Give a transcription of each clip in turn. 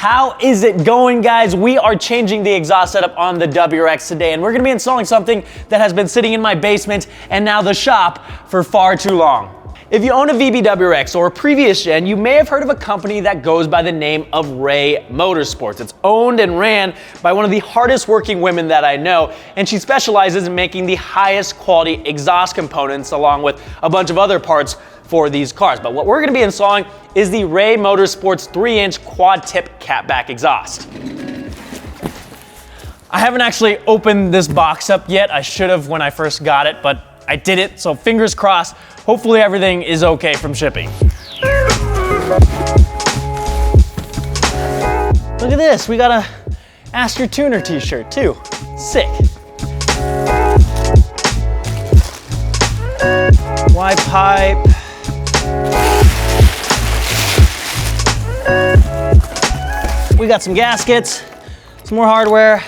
How is it going, guys? We are changing the exhaust setup on the WRX today, and we're gonna be installing something that has been sitting in my basement and now the shop for far too long. If you own a VB WRX or a previous gen, you may have heard of a company that goes by the name of RAE Motorsports. It's owned and ran by one of the hardest working women that I know, and she specializes in making the highest quality exhaust components along with a bunch of other parts for these cars. But what we're gonna be installing is the RAE Motorsports 3-inch quad tip catback exhaust. I haven't actually opened this box up yet. I should have when I first got it, but I did it, so fingers crossed. Hopefully everything is okay from shipping. Look at this, we got a Ask Your Tuner t-shirt too. Sick. Y pipe. We got some gaskets, some more hardware,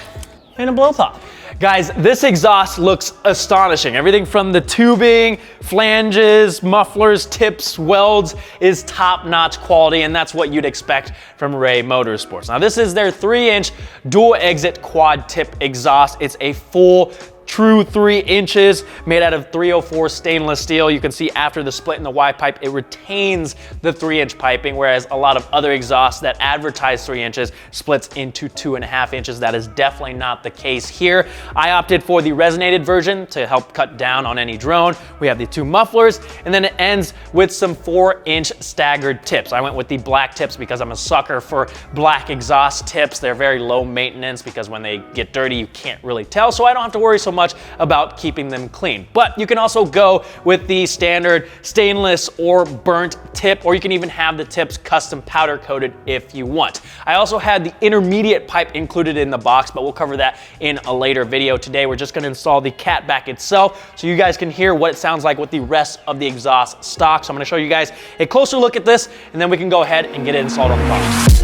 and a blow pop. Guys, this exhaust looks astonishing. Everything from the tubing, flanges, mufflers, tips, welds is top-notch quality, and that's what you'd expect from RAE Motorsports. Now, this is their 3-inch dual-exit quad tip exhaust. It's a full true 3 inches made out of 304 stainless steel. You can see after the split in the Y pipe, it retains the 3-inch piping, whereas a lot of other exhausts that advertise 3 inches splits into 2.5 inches. That is definitely not the case here. I opted for the resonated version to help cut down on any drone. We have the 2 mufflers, and then it ends with some 4-inch staggered tips. I went with the black tips because I'm a sucker for black exhaust tips. They're very low maintenance because when they get dirty, you can't really tell, so I don't have to worry so much about keeping them clean. But you can also go with the standard stainless or burnt tip, or you can even have the tips custom powder coated if you want. I also had the intermediate pipe included in the box, but we'll cover that in a later video. Today we're just going to install the catback itself so you guys can hear what it sounds like with the rest of the exhaust stock. So I'm going to show you guys a closer look at this, and then we can go ahead and get it installed on the box.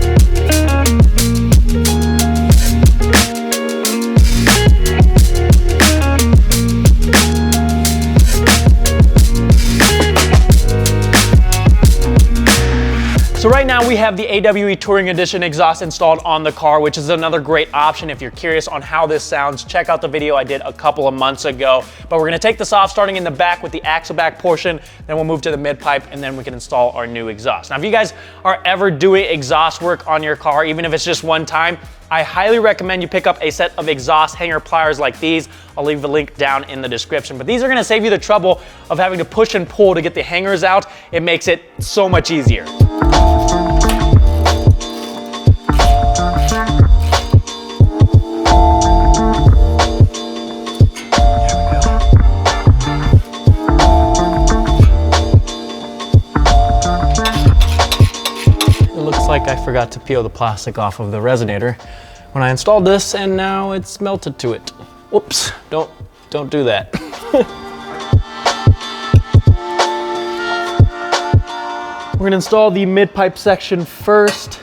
So right now we have the AWE Touring Edition exhaust installed on the car, which is another great option. If you're curious on how this sounds, check out the video I did a couple of months ago. But we're gonna take this off starting in the back with the axle back portion, then we'll move to the mid pipe, and then we can install our new exhaust. Now, if you guys are ever doing exhaust work on your car, even if it's just one time, I highly recommend you pick up a set of exhaust hanger pliers like these. I'll leave a link down in the description, but these are gonna save you the trouble of having to push and pull to get the hangers out. It makes it so much easier. Like I forgot to peel the plastic off of the resonator when I installed this, and now it's melted to it. Whoops, don't do that. We're gonna install the mid pipe section first.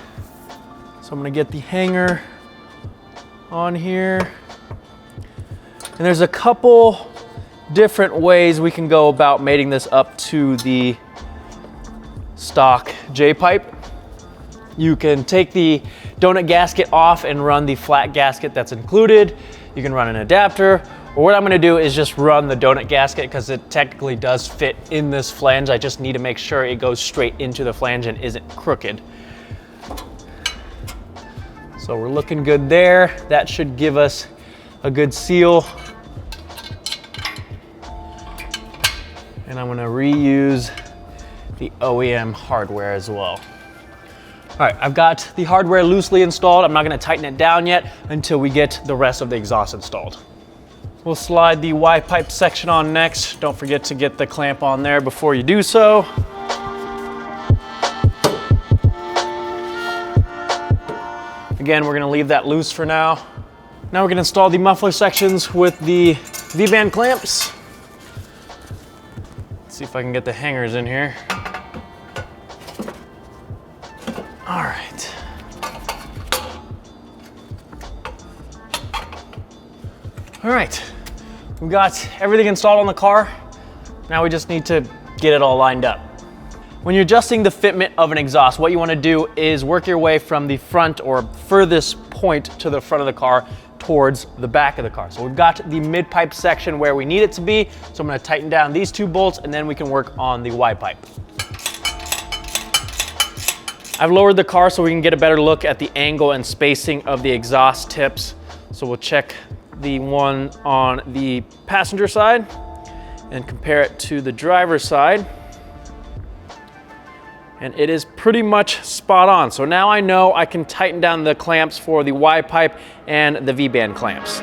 So I'm gonna get the hanger on here. And there's a couple different ways we can go about mating this up to the stock J-pipe. You can take the donut gasket off and run the flat gasket that's included. You can run an adapter, or what I'm gonna do is just run the donut gasket because it technically does fit in this flange. I just need to make sure it goes straight into the flange and isn't crooked. So we're looking good there. That should give us a good seal. And I'm gonna reuse the OEM hardware as well. All right, I've got the hardware loosely installed. I'm not gonna tighten it down yet until we get the rest of the exhaust installed. We'll slide the Y pipe section on next. Don't forget to get the clamp on there before you do so. Again, we're gonna leave that loose for now. Now we're gonna install the muffler sections with the V-band clamps. Let's see if I can get the hangers in here. All right. All right, we've got everything installed on the car. Now we just need to get it all lined up. When you're adjusting the fitment of an exhaust, what you want to do is work your way from the front or furthest point to the front of the car towards the back of the car. So we've got the mid-pipe section where we need it to be. So I'm going to tighten down these 2 bolts and then we can work on the Y-pipe. I've lowered the car so we can get a better look at the angle and spacing of the exhaust tips. So we'll check the one on the passenger side and compare it to the driver's side. And it is pretty much spot on. So now I know I can tighten down the clamps for the Y-pipe and the V-band clamps.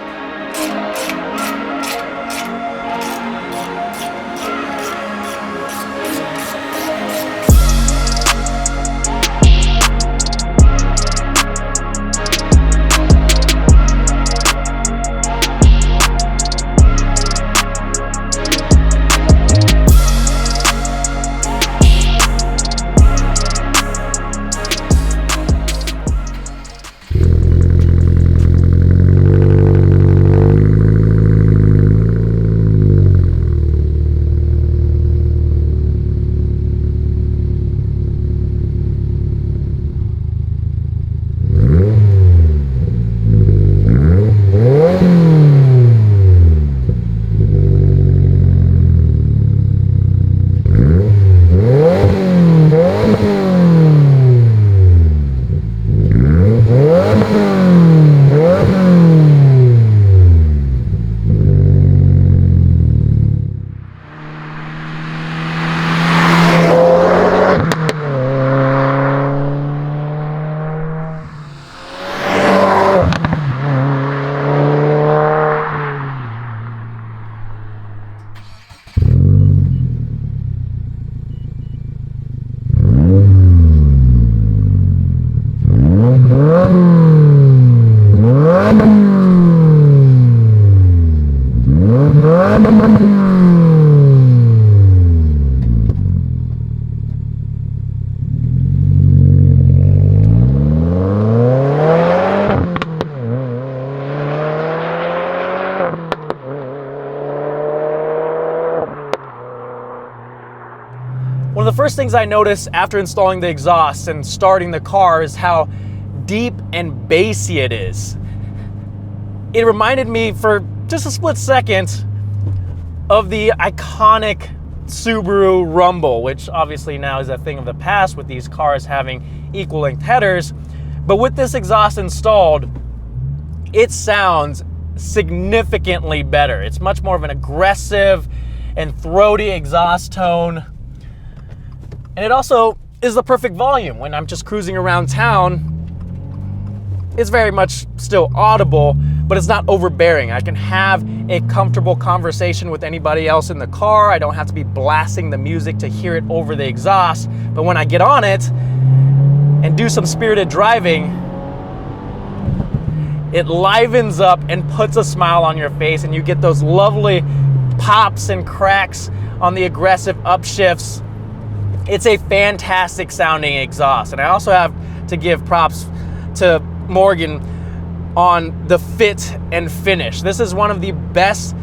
One of the first things I noticed after installing the exhaust and starting the car is how deep and bassy it is. It reminded me for just a split second of the iconic Subaru Rumble, which obviously now is a thing of the past with these cars having equal length headers. But with this exhaust installed, it sounds significantly better. It's much more of an aggressive and throaty exhaust tone. And it also is the perfect volume. When I'm just cruising around town, it's very much still audible, but it's not overbearing. I can have a comfortable conversation with anybody else in the car. I don't have to be blasting the music to hear it over the exhaust. But when I get on it and do some spirited driving, it livens up and puts a smile on your face, and you get those lovely pops and cracks on the aggressive upshifts. It's a fantastic sounding exhaust. And I also have to give props to Morgan on the fit and finish. This is one of the best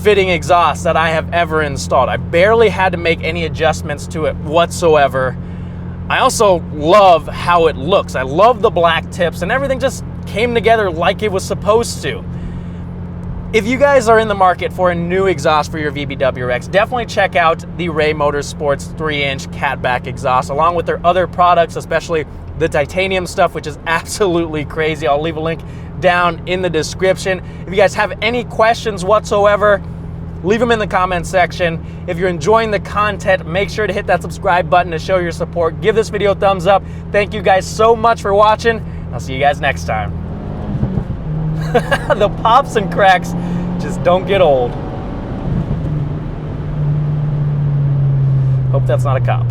fitting exhausts that I have ever installed. I barely had to make any adjustments to it whatsoever. I also love how it looks. I love the black tips, and everything just came together like it was supposed to. If you guys are in the market for a new exhaust for your VB WRX, definitely check out the RAE Motorsports 3-inch Catback exhaust, along with their other products, especially the titanium stuff, which is absolutely crazy. I'll leave a link down in the description. If you guys have any questions whatsoever, leave them in the comment section. If you're enjoying the content, make sure to hit that subscribe button to show your support. Give this video a thumbs up. Thank you guys so much for watching. I'll see you guys next time. The pops and cracks just don't get old. Hope that's not a cop.